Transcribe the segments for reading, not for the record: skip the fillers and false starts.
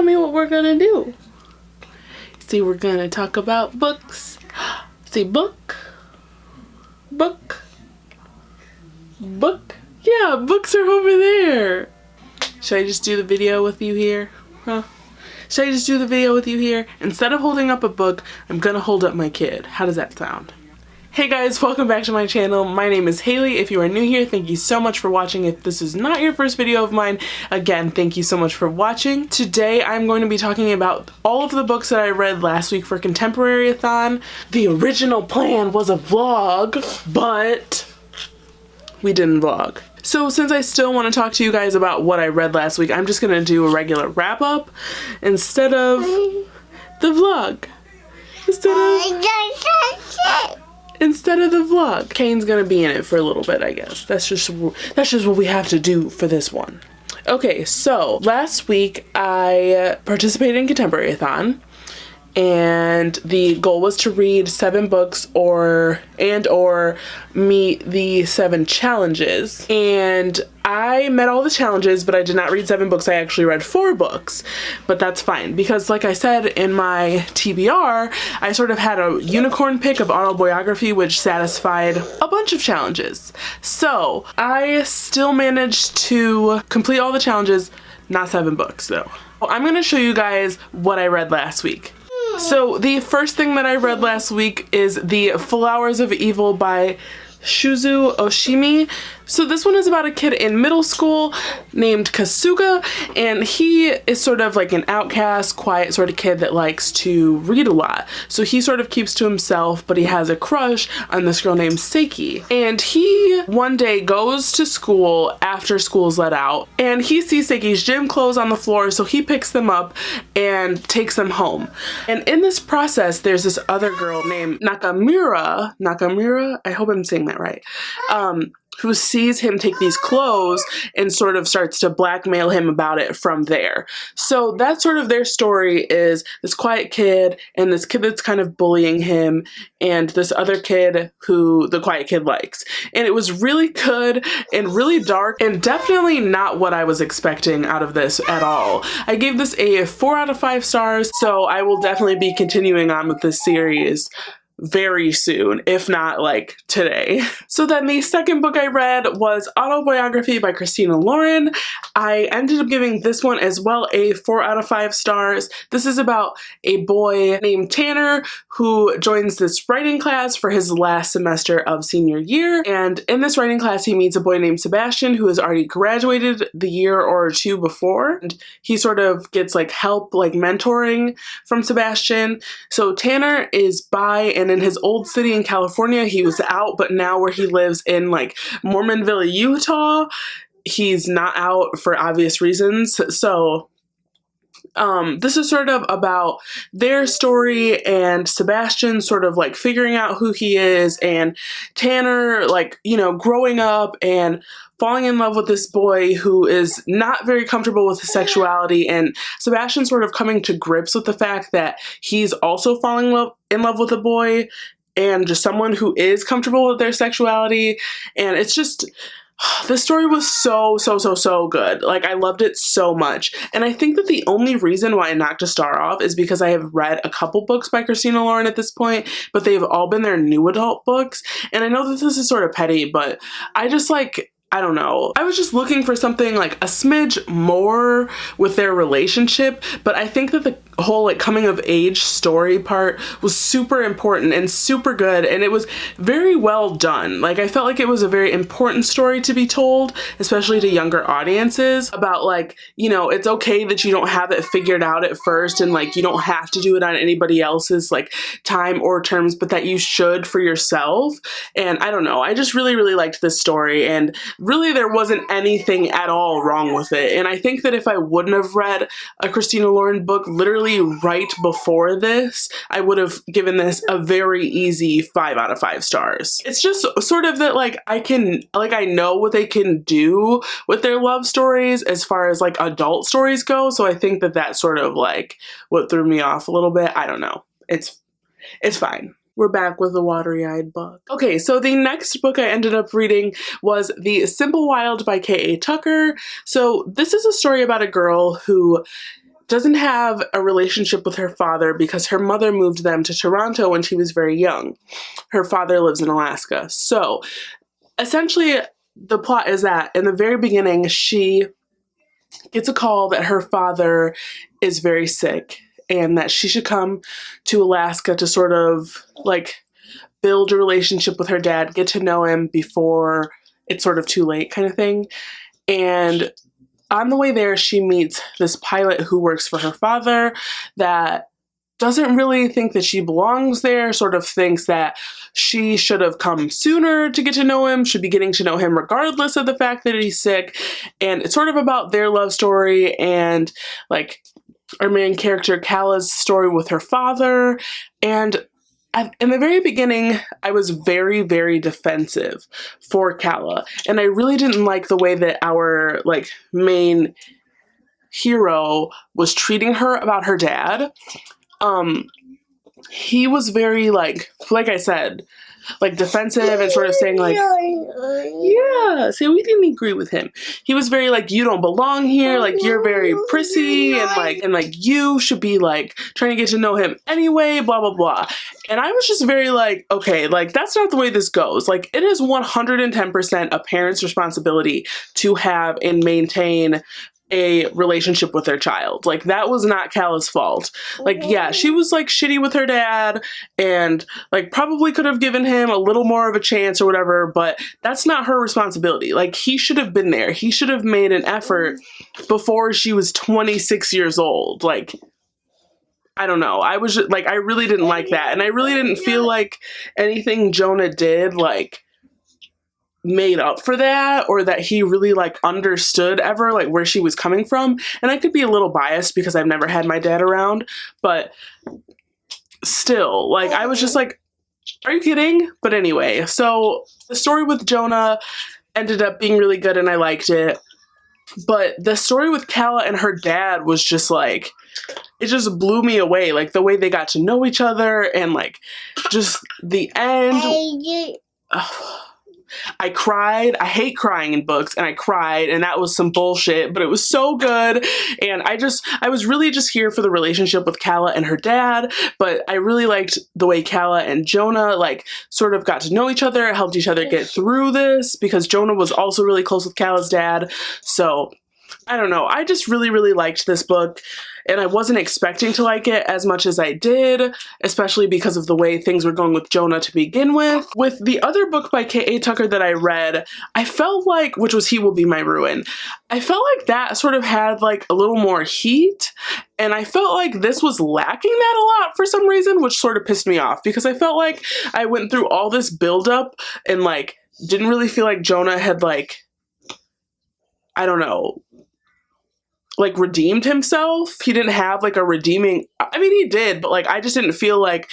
me what we're gonna do. See, we're gonna talk about books. See, book. Yeah, books are over there. Should I just do the video with you here? Huh? Should I just do the video with you here? Instead of holding up a book, I'm gonna hold up my kid. How does that sound? Hey guys, welcome back to my channel. My name is Haley. If you are new here, thank you so much for watching. If this is not your first video of mine, again, thank you so much for watching. Today, I'm going to be talking about all of the books that I read last week for Contemporary-A-Thon. The original plan was a vlog, but we didn't vlog. So since I still want to talk to you guys about what I read last week, I'm just going to do a regular wrap up instead of the vlog. Instead of the vlog. Kane's gonna be in it for a little bit, I guess. That's just what we have to do for this one. Okay, so last week I participated in Contemporary-A-Thon, and the goal was to read 7 books or meet the 7 challenges. And I met all the challenges, but I did not read 7 books. I actually read 4 books, but that's fine because, like I said in my TBR, I sort of had a unicorn pick of Autoboyagraphy, which satisfied a bunch of challenges. So I still managed to complete all the challenges, not 7 books though. I'm gonna show you guys what I read last week. So the first thing that I read last week is The Flowers of Evil by Shūzō Oshimi. So this one is about a kid in middle school named Kasuga, and he is sort of like an outcast, quiet sort of kid that likes to read a lot. So he sort of keeps to himself, but he has a crush on this girl named Sadie. And he one day goes to school after school's let out, and he sees Sadie's gym clothes on the floor, so he picks them up and takes them home. And in this process, there's this other girl named Nakamura, I hope I'm saying that right, who sees him take these clothes and sort of starts to blackmail him about it from there. So that's sort of their story, is this quiet kid and this kid that's kind of bullying him and this other kid who the quiet kid likes. And it was really good and really dark and definitely not what I was expecting out of this at all. I gave this a 4 out of 5 stars, so I will definitely be continuing on with this series very soon, if not like today. So then the second book I read was Autoboyagraphy by Christina. I ended up giving this one as well a 4 out of 5 stars. This is about a boy named Tanner who joins this writing class for his last semester of senior year. And in this writing class, he meets a boy named Sebastian who has already graduated the year or 2 before. And he sort of gets like help, like mentoring from Sebastian. So Tanner is bi, and in his old city in California, he was out, but now where he lives in like Mormonville, Utah, he's not out for obvious reasons. So this is sort of about their story and Sebastian sort of like figuring out who he is, and Tanner, like, you know, growing up and falling in love with this boy who is not very comfortable with his sexuality, and Sebastian sort of coming to grips with the fact that he's also falling in love with a boy and just someone who is comfortable with their sexuality. And it's just, the story was so good. Like, I loved it so much. And I think that the only reason why I knocked a star off is because I have read a couple books by Christina at this point, but they've all been their new adult books. And I know that this is sort of petty, but I just like, I don't know. I was just looking for something like a smidge more with their relationship, but I think that the whole like coming of age story part was super important and super good, and it was very well done. Like, I felt like it was a very important story to be told, especially to younger audiences, about like, you know, it's okay that you don't have it figured out at first, and like you don't have to do it on anybody else's like time or terms, but that you should for yourself. And I don't know, I just really liked this story, and really there wasn't anything at all wrong with it. And I think that if I wouldn't have read a Christina book literally right before this, I would have given this a very easy 5 out of 5 stars. It's just sort of that like I know what they can do with their love stories as far as like adult stories go. So I think that that's sort of like what threw me off a little bit. I don't know. It's fine. We're back with a watery-eyed book. Okay, so the next book I ended up reading was The Simple Wild by K.A. Tucker. So this is a story about a girl who doesn't have a relationship with her father because her mother moved them to Toronto when she was very young. Her father lives in Alaska. So essentially the plot is that in the very beginning, she gets a call that her father is very sick and that she should come to Alaska to sort of like build a relationship with her dad, get to know him before it's sort of too late kind of thing. And on the way there, she meets this pilot who works for her father that doesn't really think that she belongs there, sort of thinks that she should have come sooner to get to know him, should be getting to know him regardless of the fact that he's sick. And it's sort of about their love story and like our main character Calla's story with her father. And in the very beginning, I was very, very defensive for Calla. And I really didn't like the way that our like main hero was treating her about her dad. He was very like I said, like defensive and sort of saying like, yeah, see, we didn't agree with him. He was very like, you don't belong here, like you're very prissy and like you should be like trying to get to know him anyway, blah blah blah. And I was just very like, okay, like that's not the way this goes. Like it is 110% a parent's responsibility to have and maintain a relationship with their child. Like that was not Calla's fault. Like yeah, she was like shitty with her dad and like probably could have given him a little more of a chance or whatever, but that's not her responsibility. Like he should have been there. He should have made an effort before she was 26 years old. Like I don't know. I was just, like I really didn't like that, and I really didn't feel like anything Jonah did like made up for that, or that he really like understood ever like where she was coming from. And I could be a little biased because I've never had my dad around, but still, like I was just like, are you kidding? But anyway, so the story with Jonah ended up being really good and I liked it, but the story with Calla and her dad was just like, it just blew me away, like the way they got to know each other and like just the end. I cried. I hate crying in books, and I cried, and that was some bullshit, but it was so good. And I was really just here for the relationship with Calla and her dad, but I really liked the way Calla and Jonah like sort of got to know each other, helped each other get through this, because Jonah was also really close with Calla's dad. So I don't know. I just really, really liked this book, and I wasn't expecting to like it as much as I did, especially because of the way things were going with Jonah to begin with. With the other book by K.A. Tucker that I read, I felt like, which was He Will Be My Ruin, I felt like that sort of had like a little more heat, and I felt like this was lacking that a lot for some reason, which sort of pissed me off, because I felt like I went through all this buildup and like didn't really feel like Jonah had like, I don't know, like redeemed himself. He didn't have like a redeeming, I mean he did, but like I just didn't feel like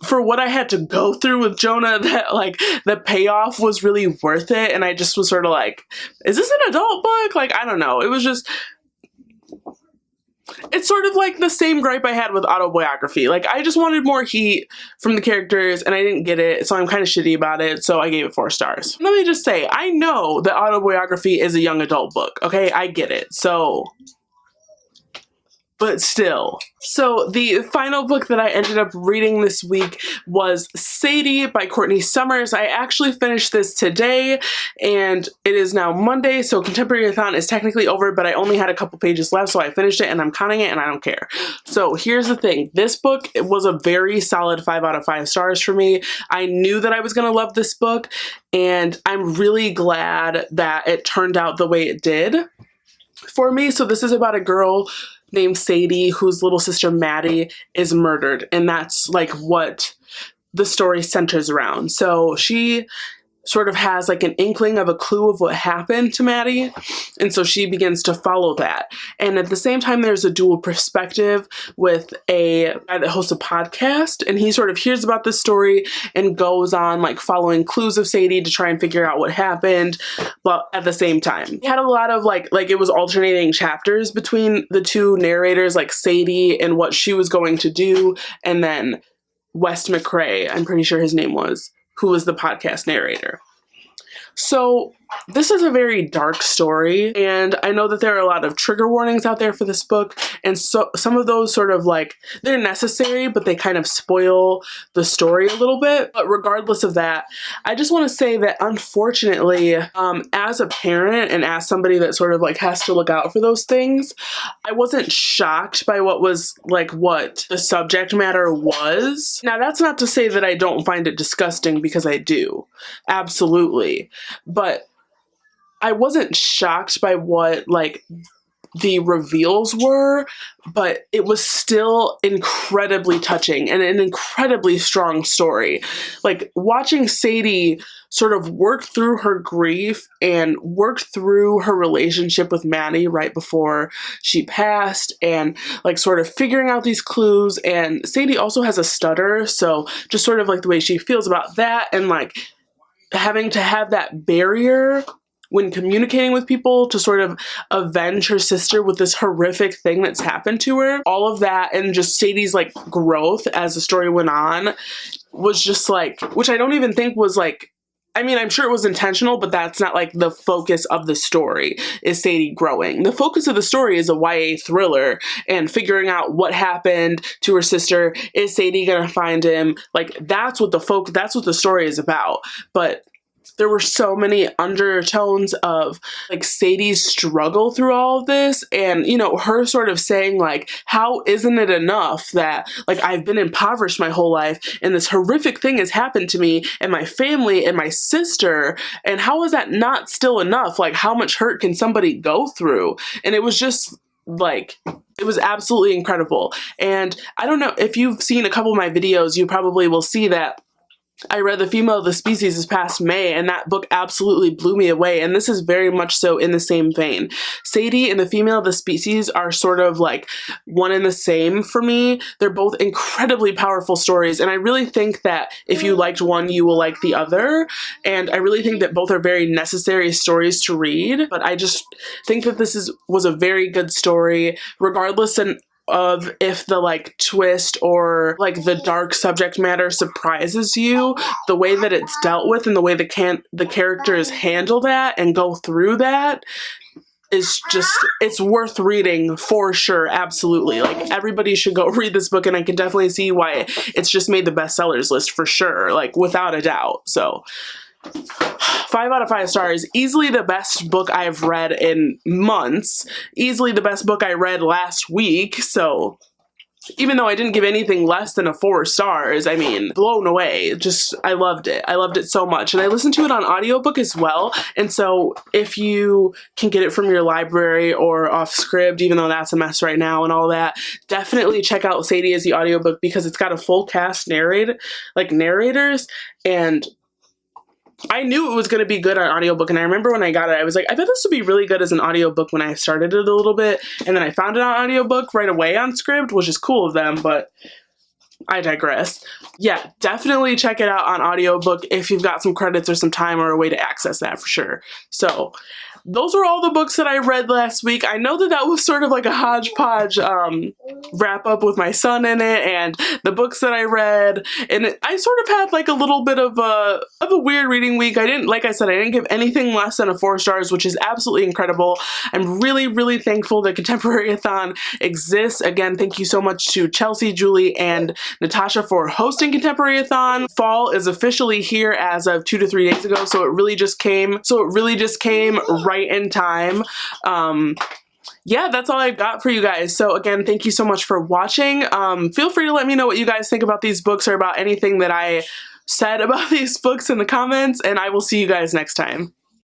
for what I had to go through with Jonah that like the payoff was really worth it. And I just was sort of like, is this an adult book? Like I don't know. It was just, it's sort of like the same gripe I had with Autoboyagraphy. Like I just wanted more heat from the characters and I didn't get it, so I'm kind of shitty about it, so I gave it 4 stars. Let me just say, I know that Autoboyagraphy is a young adult book, okay? I get it, so, but still. So the final book that I ended up reading this week was Sadie by Courtney Summers. I actually finished this today, and it is now Monday, so Contemporary-A-Thon is technically over, but I only had a couple pages left, so I finished it and I'm counting it and I don't care. So here's the thing. This book, it was a very solid 5 out of 5 stars for me. I knew that I was gonna love this book, and I'm really glad that it turned out the way it did for me. So this is about a girl named Sadie whose little sister Maddie is murdered, and that's like what the story centers around. So she sort of has like an inkling of a clue of what happened to Maddie, and so she begins to follow that. And at the same time, there's a dual perspective with a guy that hosts a podcast, and he sort of hears about this story and goes on like following clues of Sadie to try and figure out what happened, but at the same time he had a lot of like it was alternating chapters between the two narrators, like Sadie and what she was going to do, and then West McCrae, I'm pretty sure his name was, who was the podcast narrator. So this is a very dark story, and I know that there are a lot of trigger warnings out there for this book, and so some of those sort of like, they're necessary, but they kind of spoil the story a little bit. But regardless of that, I just want to say that unfortunately, as a parent and as somebody that sort of like has to look out for those things, I wasn't shocked by what was like what the subject matter was. Now that's not to say that I don't find it disgusting, because I do, absolutely, but I wasn't shocked by what like the reveals were, but it was still incredibly touching and an incredibly strong story. Like watching Sadie sort of work through her grief and work through her relationship with Maddie right before she passed, and like sort of figuring out these clues. And Sadie also has a stutter, so just sort of like the way she feels about that, and like having to have that barrier when communicating with people to sort of avenge her sister with this horrific thing that's happened to her. All of that, and just Sadie's like growth as the story went on, was just like, which I don't even think was like, I mean, I'm sure it was intentional, but that's not like the focus of the story, is Sadie growing. The focus of the story is a YA thriller and figuring out what happened to her sister. Is Sadie gonna find him? Like that's what the story is about. But there were so many undertones of like Sadie's struggle through all of this, and you know, her sort of saying like, how isn't it enough that like I've been impoverished my whole life and this horrific thing has happened to me and my family and my sister, and how is that not still enough? Like how much hurt can somebody go through? And it was just like, it was absolutely incredible. And I don't know, if you've seen a couple of my videos, you probably will see that I read The Female of the Species this past May, and that book absolutely blew me away, and this is very much so in the same vein. Sadie and The Female of the Species are sort of like one and the same for me. They're both incredibly powerful stories, and I really think that if you liked one, you will like the other, and I really think that both are very necessary stories to read. But I just think that this was a very good story, regardless of if the like twist or like the dark subject matter surprises you. The way that it's dealt with and the way the characters handle that and go through that is just, it's worth reading for sure. Absolutely. Like everybody should go read this book, and I can definitely see why it's just made the bestsellers list for sure, like without a doubt. So 5 out of 5 stars. Easily the best book I've read in months. Easily the best book I read last week. So even though I didn't give anything less than a 4 stars, I mean, blown away. Just, I loved it. I loved it so much. And I listened to it on audiobook as well. And so if you can get it from your library or off Scribd, even though that's a mess right now and all that, definitely check out Sadie as the audiobook, because it's got a full cast narrators, and I knew it was going to be good on audiobook, and I remember when I got it, I was like, I bet this would be really good as an audiobook when I started it a little bit, and then I found it on audiobook right away on Scribd, which is cool of them, but I digress. Yeah, definitely check it out on audiobook if you've got some credits or some time or a way to access that for sure. So those are all the books that I read last week. I know that was sort of like a hodgepodge wrap up with my son in it, and the books that I read, and I sort of had like a little bit of a weird reading week. Like I said, I didn't give anything less than a 4 stars, which is absolutely incredible. I'm really, really thankful that Contemporary-A-Thon exists. Again, thank you so much to Chelsea, Julie, and Natasha for hosting Contemporary-A-Thon. Fall is officially here as of 2 to 3 days ago, so it really just came right in time. Yeah, that's all I've got for you guys. So again, thank you so much for watching. Feel free to let me know what you guys think about these books or about anything that I said about these books in the comments, and I will see you guys next time.